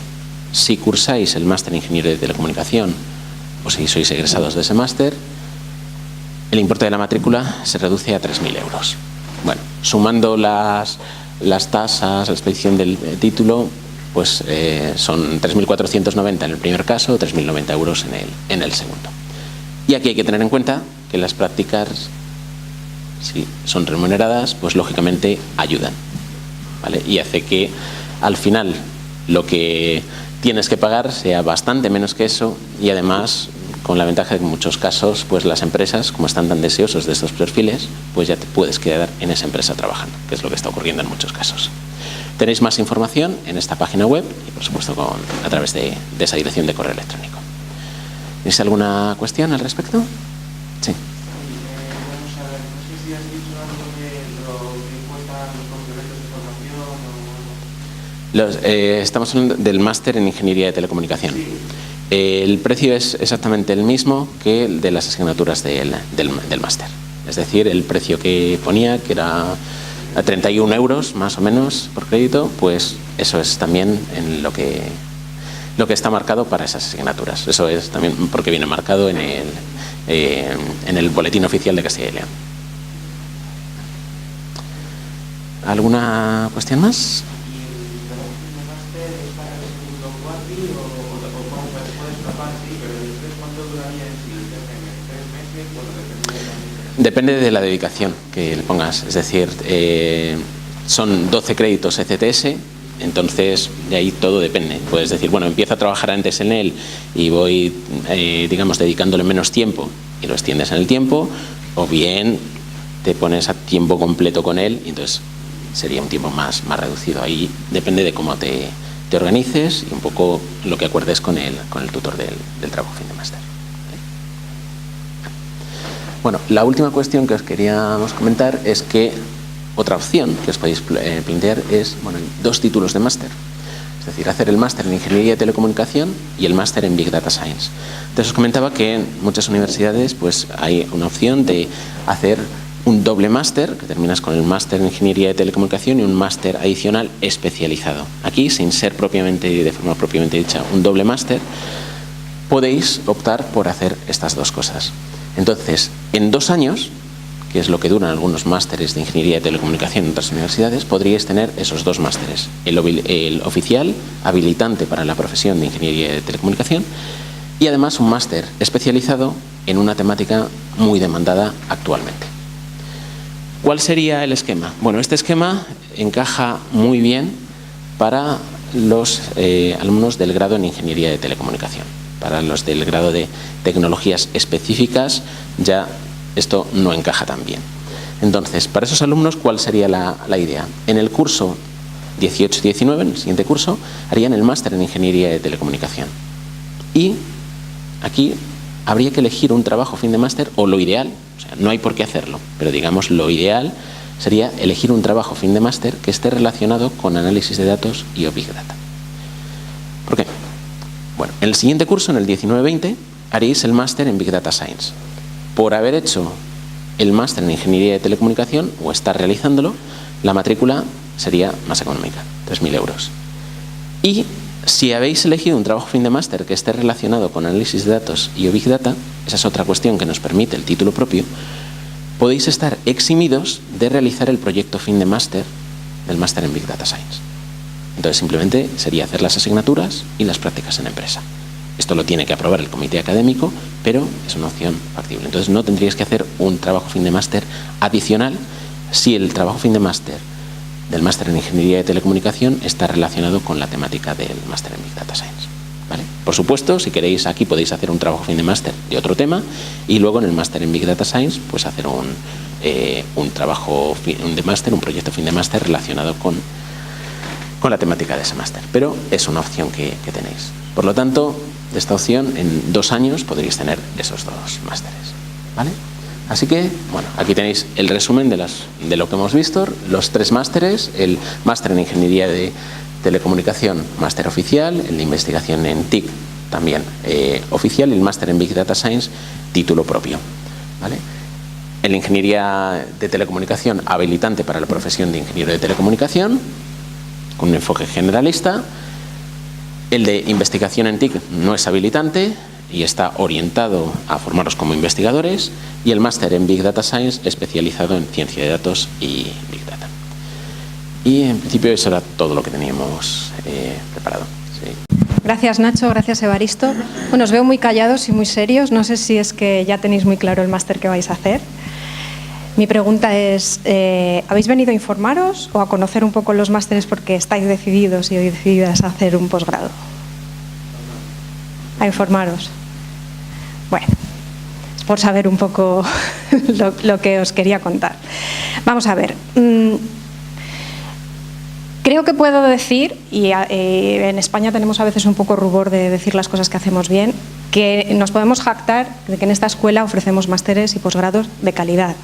si cursáis el máster en Ingeniería de Telecomunicación o si sois egresados de ese máster, el importe de la matrícula se reduce a 3.000 euros. Bueno, sumando las tasas, la expedición del título, pues son 3.490 en el primer caso, 3.090 euros en el segundo. Y aquí hay que tener en cuenta que las prácticas, si son remuneradas, pues lógicamente ayudan, ¿vale? Y hace que al final lo que tienes que pagar sea bastante menos que eso y además con la ventaja de que en muchos casos pues las empresas, como están tan deseosos de estos perfiles, pues ya te puedes quedar en esa empresa trabajando, que es lo que está ocurriendo en muchos casos. Tenéis más información en esta página web y por supuesto a través de esa dirección de correo electrónico. ¿Tenéis alguna cuestión al respecto? Sí. Vamos a ver, no sé si has dicho algo de lo que cuestan los complementos de formación o... Estamos hablando del máster en Ingeniería de Telecomunicación. El precio es exactamente el mismo que el de las asignaturas del máster. Es decir, el precio que ponía, que era a 31 euros más o menos por crédito, pues eso es también en lo que está marcado para esas asignaturas. Eso es también porque viene marcado en el boletín oficial de Castilla y León. ¿Alguna cuestión más? Depende de la dedicación que le pongas, es decir, son 12 créditos ECTS, entonces de ahí todo depende. Puedes decir, bueno, empiezo a trabajar antes en él y voy, digamos, dedicándole menos tiempo y lo extiendes en el tiempo, o bien te pones a tiempo completo con él y entonces sería un tiempo más reducido. Ahí depende de cómo te organices y un poco lo que acuerdes con el tutor del trabajo fin de máster. Bueno, la última cuestión que os queríamos comentar es que otra opción que os podéis plantear es, bueno, 2 títulos de máster. Es decir, hacer el máster en Ingeniería de Telecomunicación y el máster en Big Data Science. Entonces os comentaba que en muchas universidades pues hay una opción de hacer un doble máster, que terminas con el máster en Ingeniería de Telecomunicación y un máster adicional especializado. Aquí, sin ser de forma propiamente dicha, un doble máster, podéis optar por hacer estas 2 cosas. Entonces, en 2 años, que es lo que duran algunos másteres de Ingeniería de Telecomunicación en otras universidades, podríais tener esos 2 másteres. El oficial, habilitante para la profesión de Ingeniería de Telecomunicación, y además un máster especializado en una temática muy demandada actualmente. ¿Cuál sería el esquema? Bueno, este esquema encaja muy bien para los alumnos del grado en Ingeniería de Telecomunicación. Para los del grado de Tecnologías Específicas ya esto no encaja tan bien. Entonces, para esos alumnos, ¿cuál sería la idea? En el curso 18-19, en el siguiente curso, harían el máster en Ingeniería de Telecomunicación. Y aquí habría que elegir un trabajo fin de máster, o lo ideal, o sea, no hay por qué hacerlo, pero digamos lo ideal sería elegir un trabajo fin de máster que esté relacionado con análisis de datos y Big Data. ¿Por qué? Bueno, en el siguiente curso, en el 19-20, haréis el máster en Big Data Science. Por haber hecho el máster en Ingeniería de Telecomunicación o estar realizándolo, la matrícula sería más económica, 3.000 euros. Y si habéis elegido un trabajo fin de máster que esté relacionado con análisis de datos y Big Data, esa es otra cuestión que nos permite el título propio, podéis estar eximidos de realizar el proyecto fin de máster del máster en Big Data Science. Entonces simplemente sería hacer las asignaturas y las prácticas en empresa. Esto lo tiene que aprobar el comité académico, pero es una opción factible. Entonces no tendríais que hacer un trabajo fin de máster adicional si el trabajo fin de máster del máster en Ingeniería de Telecomunicación está relacionado con la temática del máster en Big Data Science. ¿Vale? Por supuesto, si queréis, aquí podéis hacer un trabajo fin de máster de otro tema y luego en el máster en Big Data Science pues hacer un trabajo de máster, un proyecto fin de máster relacionado con la temática de ese máster. Pero es una opción que tenéis. Por lo tanto, de esta opción, en 2 años podréis tener esos 2 másteres. ¿Vale? Así que, bueno, aquí tenéis el resumen de lo que hemos visto, los 3 másteres, el máster en Ingeniería de Telecomunicación, máster oficial, el de investigación en TIC, también oficial, y el máster en Big Data Science, título propio. ¿Vale? El Ingeniería de Telecomunicación, habilitante para la profesión de ingeniero de telecomunicación, con un enfoque generalista. El de investigación en TIC no es habilitante y está orientado a formaros como investigadores, y el máster en Big Data Science especializado en ciencia de datos y Big Data. Y en principio eso era todo lo que teníamos preparado. Sí. Gracias, Nacho, gracias, Evaristo. Bueno, os veo muy callados y muy serios. No sé si es que ya tenéis muy claro el máster que vais a hacer. Mi pregunta es, ¿habéis venido a informaros o a conocer un poco los másteres porque estáis decididos y decididas a hacer un posgrado? A informaros. Bueno, es por saber un poco lo que os quería contar. Vamos a ver. Creo que puedo decir, y en España tenemos a veces un poco rubor de decir las cosas que hacemos bien, que nos podemos jactar de que en esta escuela ofrecemos másteres y posgrados de calidad.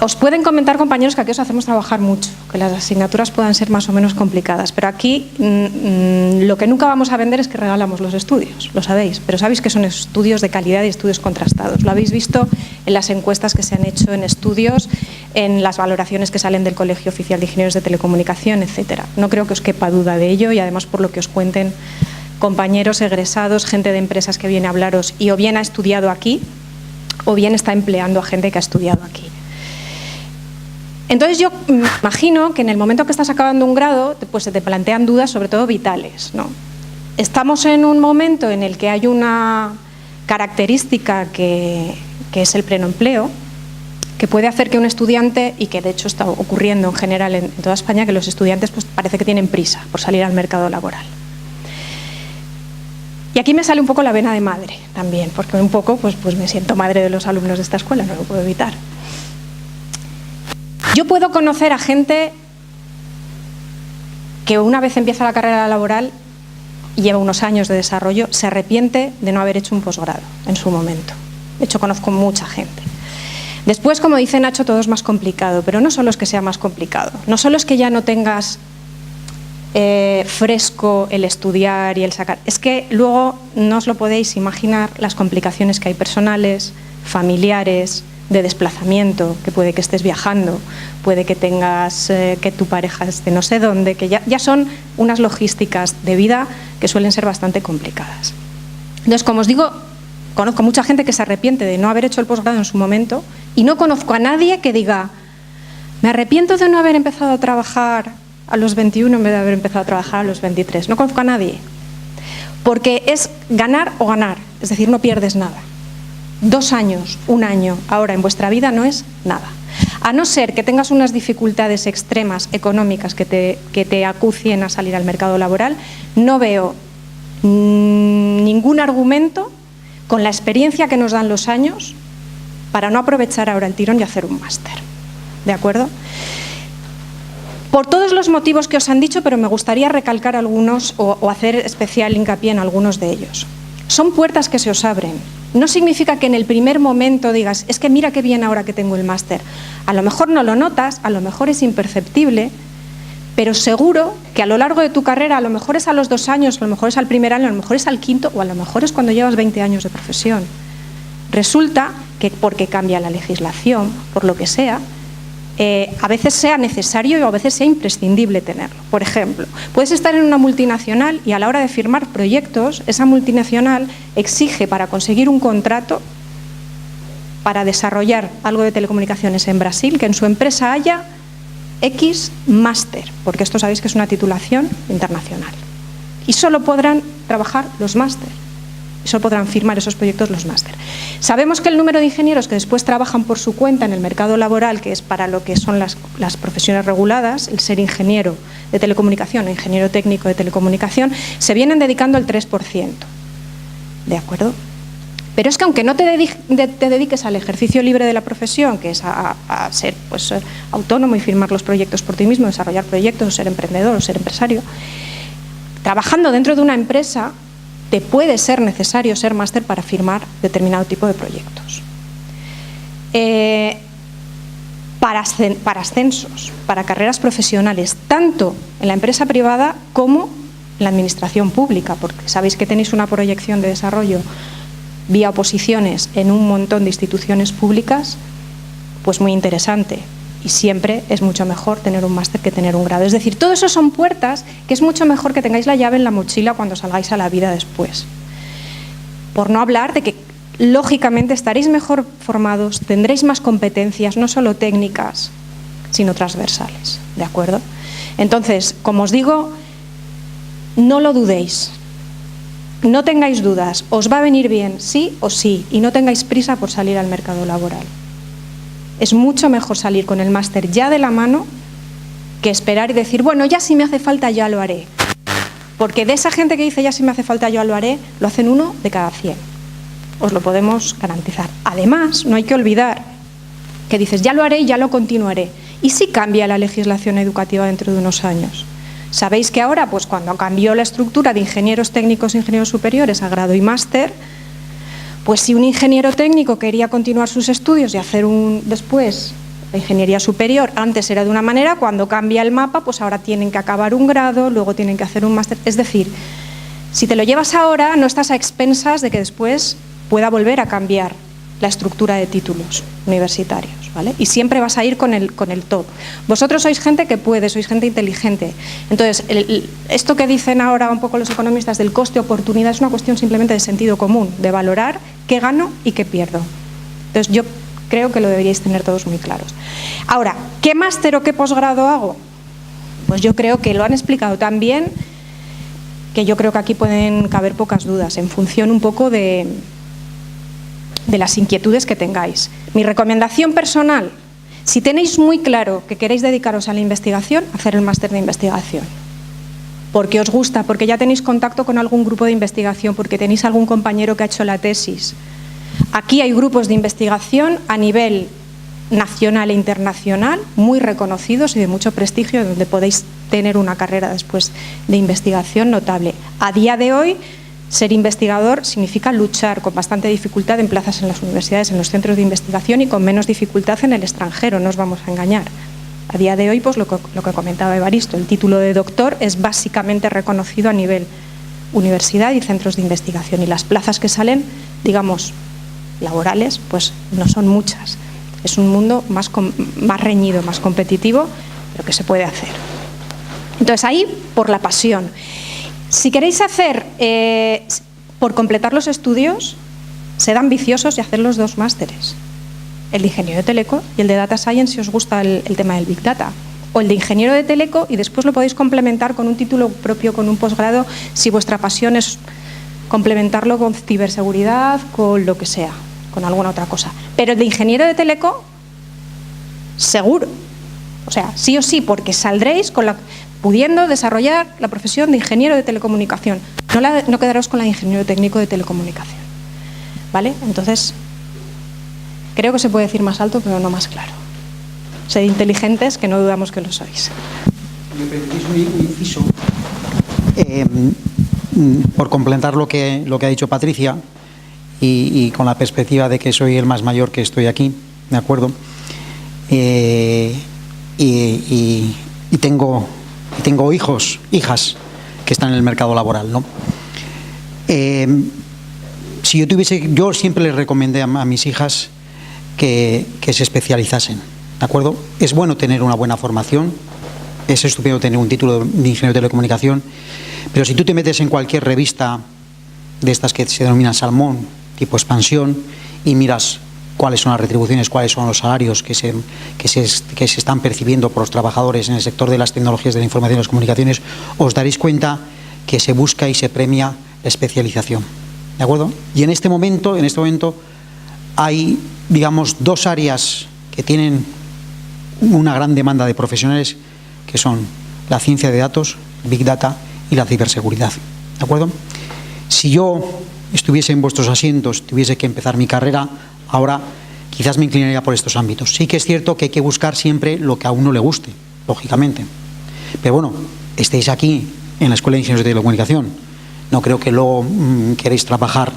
Os pueden comentar, compañeros, que aquí os hacemos trabajar mucho, que las asignaturas puedan ser más o menos complicadas, pero aquí lo que nunca vamos a vender es que regalamos los estudios, lo sabéis, pero sabéis que son estudios de calidad y estudios contrastados. Lo habéis visto en las encuestas que se han hecho en estudios, en las valoraciones que salen del Colegio Oficial de Ingenieros de Telecomunicación, etcétera. No creo que os quepa duda de ello y además por lo que os cuenten compañeros egresados, gente de empresas que viene a hablaros y o bien ha estudiado aquí o bien está empleando a gente que ha estudiado aquí. Entonces yo me imagino que en el momento que estás acabando un grado, pues se te plantean dudas sobre todo vitales, ¿no? Estamos en un momento en el que hay una característica que es el pleno empleo, que puede hacer que un estudiante, y que de hecho está ocurriendo en general en toda España, que los estudiantes pues parece que tienen prisa por salir al mercado laboral. Y aquí me sale un poco la vena de madre también, porque un poco pues me siento madre de los alumnos de esta escuela, no lo puedo evitar. Yo puedo conocer a gente que una vez empieza la carrera laboral y lleva unos años de desarrollo, se arrepiente de no haber hecho un posgrado en su momento. De hecho, conozco mucha gente. Después, como dice Nacho, todo es más complicado, pero no solo es que sea más complicado, no solo es que ya no tengas fresco el estudiar y el sacar, es que luego no os lo podéis imaginar las complicaciones que hay personales, familiares, de desplazamiento, que puede que estés viajando, puede que tengas que tu pareja esté no sé dónde, que ya son unas logísticas de vida que suelen ser bastante complicadas. Entonces, como os digo, conozco mucha gente que se arrepiente de no haber hecho el posgrado en su momento y no conozco a nadie que diga me arrepiento de no haber empezado a trabajar a los 21 en vez de haber empezado a trabajar a los 23. No conozco a nadie, porque es ganar o ganar, es decir, no pierdes nada. 2 años, 1 año, ahora en vuestra vida no es nada. A no ser que tengas unas dificultades extremas económicas que te acucien a salir al mercado laboral, no veo ningún argumento con la experiencia que nos dan los años para no aprovechar ahora el tirón y hacer un máster. ¿De acuerdo? Por todos los motivos que os han dicho, pero me gustaría recalcar algunos o hacer especial hincapié en algunos de ellos. Son puertas que se os abren. No significa que en el primer momento digas, es que mira qué bien ahora que tengo el máster. A lo mejor no lo notas, a lo mejor es imperceptible, pero seguro que a lo largo de tu carrera, a lo mejor es a los 2 años, a lo mejor es al primer año, a lo mejor es al quinto o a lo mejor es cuando llevas 20 años de profesión. Resulta que porque cambia la legislación, por lo que sea, a veces sea necesario y a veces sea imprescindible tenerlo. Por ejemplo, puedes estar en una multinacional y a la hora de firmar proyectos, esa multinacional exige para conseguir un contrato para desarrollar algo de telecomunicaciones en Brasil, que en su empresa haya X máster, porque esto sabéis que es una titulación internacional. Y solo podrán trabajar los máster. Y solo podrán firmar esos proyectos los máster. Sabemos que el número de ingenieros que después trabajan por su cuenta en el mercado laboral, que es para lo que son las profesiones reguladas, el ser ingeniero de telecomunicación o ingeniero técnico de telecomunicación, se vienen dedicando al 3%. ¿De acuerdo? Pero es que aunque no te dediques al ejercicio libre de la profesión, que es a ser pues, autónomo y firmar los proyectos por ti mismo, desarrollar proyectos, o ser emprendedor o ser empresario, trabajando dentro de una empresa, te puede ser necesario ser máster para firmar determinado tipo de proyectos. Para ascensos, para carreras profesionales, tanto en la empresa privada como en la administración pública, porque sabéis que tenéis una proyección de desarrollo vía oposiciones en un montón de instituciones públicas, pues muy interesante. Y siempre es mucho mejor tener un máster que tener un grado. Es decir, todo eso son puertas que es mucho mejor que tengáis la llave en la mochila cuando salgáis a la vida después. Por no hablar de que, lógicamente, estaréis mejor formados, tendréis más competencias, no solo técnicas, sino transversales. ¿De acuerdo? Entonces, como os digo, no lo dudéis. No tengáis dudas. Os va a venir bien, sí o sí, y no tengáis prisa por salir al mercado laboral. Es mucho mejor salir con el máster ya de la mano que esperar y decir, bueno, ya si me hace falta ya lo haré. Porque de esa gente que dice ya si me hace falta yo lo haré, lo hacen 1 de cada 100. Os lo podemos garantizar. Además, no hay que olvidar que dices ya lo haré y ya lo continuaré. ¿Y si cambia la legislación educativa dentro de unos años? Sabéis que ahora, pues cuando cambió la estructura de ingenieros técnicos e ingenieros superiores a grado y máster, pues si un ingeniero técnico quería continuar sus estudios y hacer después La ingeniería superior antes era de una manera, cuando cambia el mapa, pues ahora tienen que acabar un grado, luego tienen que hacer un máster. Es decir, si te lo llevas ahora, no estás a expensas de que después pueda volver a cambiar la estructura de títulos universitarios, ¿vale? Y siempre vas a ir con el top. Vosotros sois gente que puede, sois gente inteligente. Entonces, esto que dicen ahora un poco los economistas del coste-oportunidad es una cuestión simplemente de sentido común, de valorar qué gano y qué pierdo. Entonces, yo creo que lo deberíais tener todos muy claros. Ahora, ¿qué máster o qué posgrado hago? Pues yo creo que lo han explicado tan bien que yo creo que aquí pueden caber pocas dudas, en función un poco de las inquietudes que tengáis. Mi recomendación personal, si tenéis muy claro que queréis dedicaros a la investigación, hacer el máster de investigación. Porque os gusta, porque ya tenéis contacto con algún grupo de investigación, porque tenéis algún compañero que ha hecho la tesis. Aquí hay grupos de investigación a nivel nacional e internacional muy reconocidos y de mucho prestigio, donde podéis tener una carrera después de investigación notable. A día de hoy, ser investigador significa luchar con bastante dificultad en plazas en las universidades, en los centros de investigación y con menos dificultad en el extranjero, no os vamos a engañar. A día de hoy, pues lo que comentaba Evaristo, el título de doctor es básicamente reconocido a nivel universidad y centros de investigación, y las plazas que salen, digamos, laborales, pues no son muchas. Es un mundo más reñido, más competitivo, pero que se puede hacer. Entonces ahí, por la pasión. Si queréis hacer, por completar los estudios, sed ambiciosos y hacer los dos másteres. El de ingeniero de teleco y el de data science si os gusta el tema del big data. O el de ingeniero de teleco y después lo podéis complementar con un título propio, con un posgrado, si vuestra pasión es complementarlo con ciberseguridad, con lo que sea, con alguna otra cosa. Pero el de ingeniero de teleco, seguro. O sea, sí o sí, porque saldréis pudiendo desarrollar la profesión de ingeniero de telecomunicación. No quedaros con la de ingeniero técnico de telecomunicación. ¿Vale? Entonces, creo que se puede decir más alto, pero no más claro. Sed inteligentes, que no dudamos que lo sois. Me permitís un inciso, por complementar lo que ha dicho Patricia, y con la perspectiva de que soy el más mayor que estoy aquí, ¿de acuerdo? Y tengo hijos, hijas que están en el mercado laboral, ¿no? Si yo siempre les recomendé a mis hijas que se especializasen, ¿de acuerdo? Es bueno tener una buena formación, es estupendo tener un título de ingeniero de telecomunicación, pero si tú te metes en cualquier revista de estas que se denominan Salmón, tipo Expansión, y miras cuáles son las retribuciones, cuáles son los salarios que se están percibiendo por los trabajadores en el sector de las tecnologías de la información y las comunicaciones, os daréis cuenta que se busca y se premia la especialización, ¿de acuerdo? Y en este momento hay, digamos, dos áreas que tienen una gran demanda de profesionales, que son la ciencia de datos, Big Data, y la ciberseguridad, ¿de acuerdo? Si yo estuviese en vuestros asientos, tuviese que empezar mi carrera, ahora quizás me inclinaría por estos ámbitos. Sí que es cierto que hay que buscar siempre lo que a uno le guste, lógicamente. Pero bueno, estéis aquí en la Escuela de Ingenieros de Telecomunicación. No creo que luego queréis trabajar,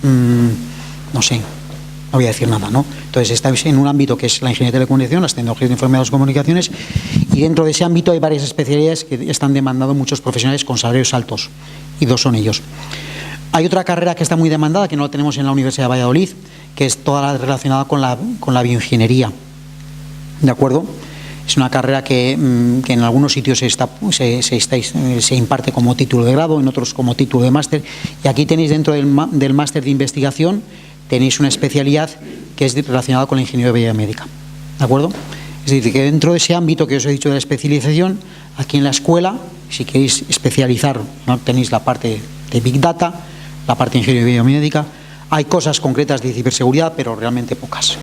no sé, no voy a decir nada, ¿no? Entonces estáis en un ámbito que es la ingeniería de telecomunicación, las tecnologías de información y las comunicaciones, y dentro de ese ámbito hay varias especialidades que están demandando muchos profesionales con salarios altos, y dos son ellos. Hay otra carrera que está muy demandada, que no la tenemos en la Universidad de Valladolid, que es toda la relacionada con la bioingeniería, ¿de acuerdo? Es una carrera que en algunos sitios se imparte como título de grado, en otros como título de máster, y aquí tenéis dentro del máster de investigación, tenéis una especialidad que es relacionada con la ingeniería biomédica, ¿de acuerdo? Es decir, que dentro de ese ámbito que os he dicho de la especialización, aquí en la escuela, si queréis especializar, ¿no? Tenéis la parte de Big Data, la parte de ingeniería biomédica. Hay cosas concretas de ciberseguridad, pero realmente pocas.